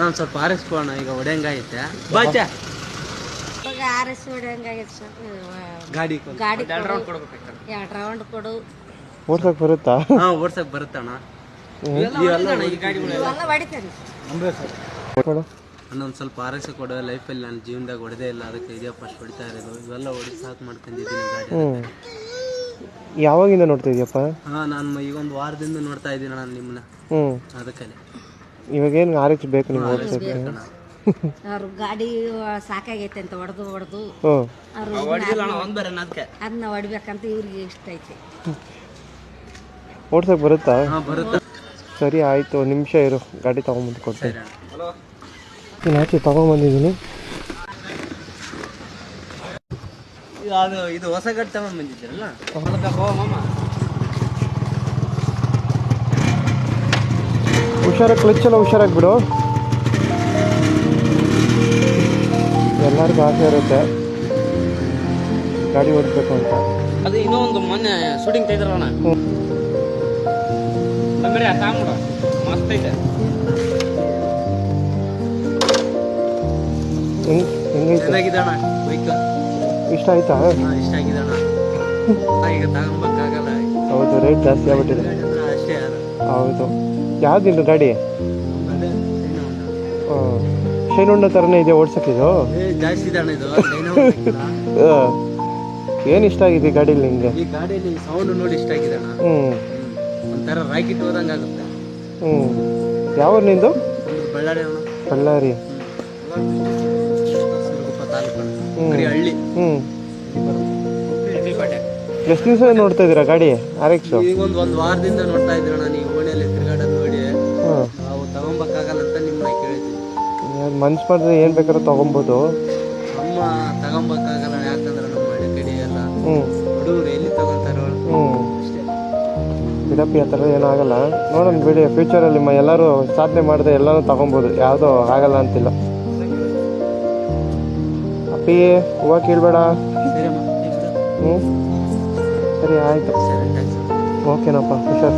ಒಂದು ಸ್ವಲ್ಪ ಆರಿಸ್ಕೋಣ ಈಗ ಹೊಡೆಯಂಗಾಗೈತೆ ಬಾಚ ಆರಿಸಿ ಹೊಡೆಯಂಗಾಗೈತೆ ಸರ್ ಗಾಡಿ ಗಾಡಿ 2 ರೌಂಡ್ ಕೊಡು ಓಡ್ಸಕ್ ಬರುತ್ತಾ? ಹಾ ಓಡ್ಸಕ್ ಬರುತ್ತಣ್ಣ. ಈ ಗಾಡಿಗಳು ಹೊಡಿತಾರೆ ಅನ್ನೊಂದು ಸ್ವಲ್ಪ ಆರೈಸೆ ಕೊಡೋ ಲೈಫಲ್ಲಿ ನನ್ನ ಜೀವನದಾಗ ಹೊಡೆದೇ ಇಲ್ಲ, ಅದಕ್ಕೆ ಇದೇ ಫಸ್ಟ್ ಹೊಡಿತಾ ಇರೋದು. ಇವೆಲ್ಲ ಹೊಡಿ ಸಾಕು ಮಾಡ್ಕೊಂಡಿದ್ದೀನಿ ಗಾಡಿ. ಯಾವಾಗಿಂದ ನೋಡ್ತಾ ಇದೀಯಪ್ಪ? ಹಾ ನಾನು ಈಗ ಒಂದು ವಾರದಿಂದ ನೋಡ್ತಾ ಇದ್ದೀನಿ ನಾನು ನಿಮ್ಮನ್ನ. ಅದಕ್ಕೆ ಇವಾಗೇನು ಆರೈಕೆ ಬೇಕು ನೀವು ಓಡಿಸೋಕೆ? ಅವ್ರ ಗಾಡಿ ಸಾಕಾಗೈತೆ ಅಂತ ಹೊಡೆದು ಅದನ್ನ ಹೊಡಿಬೇಕಂತ ಇವ್ರಿಗೆ ಇಷ್ಟ ಐತೆ. ಓಡ್ಸಕ್ ಬರುತ್ತಾ? ಬರುತ್ತೆ. ಸರಿ ಆಯ್ತು, ಒಂದು ನಿಮಿಷ ಇರು, ಗಾಡಿ ತಗೊಂಬಂದು ಕೊಡ್ತೀನಿ. ನಾನು ಆಚೆ ತಗೊಂಬಂದಿದ್ದೀನಿ. ಇದು ಹೊಸ ಗಾಡಿ ತಗೊಂಡ್ ಬಂದಿದ್ದೀರಲ್ಲ? ಹುಷಾರಾಗಿ, ಕ್ಲಚ್ ಹುಷಾರಾಗಿ ಬಿಡು. ಎಲ್ಲರಿಗೂ ಆಸೆ ಇರುತ್ತೆ ಗಾಡಿ ಓಡಿಸ್ಬೇಕು ಅಂತ. ಅದು ಇನ್ನೂ ಒಂದು ಮೊನ್ನೆ ಶೂಟಿಂಗ್ ತೆಗೆದ್ರಣ್ಣ, ಮಸ್ತ್ ಐತೆ. ಹೆಂಗೈತೆ? ಚೆನ್ನಾಗಿದಣ್ಣ ಬೈಕ್. ಇಷ್ಟ ಆಯ್ತಾ? ಇಷ್ಟ ಆಗಿದಣ್ಣ. ಈಗ ತಗೊಂಬಕ್ಕಾಗಲ್ಲ. ಹೌದು, ರೇಟ್ ಜಾಸ್ತಿ ಆಗ್ಬಿಟ್ಟಿದೆ. ಅಷ್ಟೇ. ಹೌದು. ಯಾವ್ದಿಲ್ಲ ಗಾಡಿ? ಶೈನ್ ಹೊಂಡ ಥರನೇ ಇದೆ ಓಡ್ಸಕ್ಕಿದು? ಜಾಸ್ತಿ ಇದಣ್ಣ ಇದು. ಏನು ಇಷ್ಟ ಆಗಿದೆ ಗಾಡೀಲಿ ನಿಂಗೆ? ಈ ಗಾಡಿಯಲ್ಲಿ ಸೌಂಡ್ ನೋಡಿ ಇಷ್ಟ ಆಗಿದೆ ಅಣ್ಣ. ಒಂಥರ ರಾಕೆಟ್ ಹೋದಂಗೆ ಆಗುತ್ತೆ. ಯಾವ ನಿಂದು? ಬಳ್ಳಾರಿ ಅಣ್ಣ. ಬಳ್ಳಾರಿ ಹಳ್ಳಿ. ಎಷ್ಟು ದಿವಸ ನೋಡ್ತಾ ಇದ್ದೀರಾ ಗಾಡಿ RX? ಈಗ ಒಂದು ವಾರದಿಂದ ನೋಡ್ತಾ ಇದ್ದೀರಣ್ಣ. ನೀವು ಓಣಿಯಲ್ಲಿ ತಿರುಗಾಡೋದು ನೋಡಿ ನಾವು ತಗೊಂಬಕ್ಕಾಗಲ್ಲ ಅಂತ ನಿಮ್ಮನ್ನ ಕೇಳಿದ್ವಿ. ಮನ್ಸು ಮಾಡಿದ್ರೆ ಏನು ಬೇಕಾದ್ರೂ ತಗೊಬೋದು. ನಮ್ಮ ತಗೊಂಬಕ್ಕಾಗಲ್ಲ, ಯಾಕಂದ್ರೆ ನಮ್ಮ ಹಳ್ಳಿ ಕಡೆ ಎಲ್ಲ ಹುಡುಗರು ಎಲ್ಲಿ ತಗೊಂತಾರ ಅಷ್ಟೇ. ಬಿಡಪ್ಪಿ, ಆ ಥರ ಏನೂ ಆಗಲ್ಲ. ನೋಡೋಣ ಬಿಡಿ, ಫ್ಯೂಚರಲ್ಲಿ ಎಲ್ಲರೂ ಸಾಧನೆ ಮಾಡಿದ್ರೆ ಎಲ್ಲನೂ ತಗೊಬೋದು, ಯಾವುದೂ ಆಗಲ್ಲ ಅಂತಿಲ್ಲ. ಅಪ್ಪಿ ಹೂವು ಕೀಳ್ಬೇಡ. ಸರಿ ಆಯಿತು. ಓಕೆನಪ್ಪ, ಹುಷಾರು.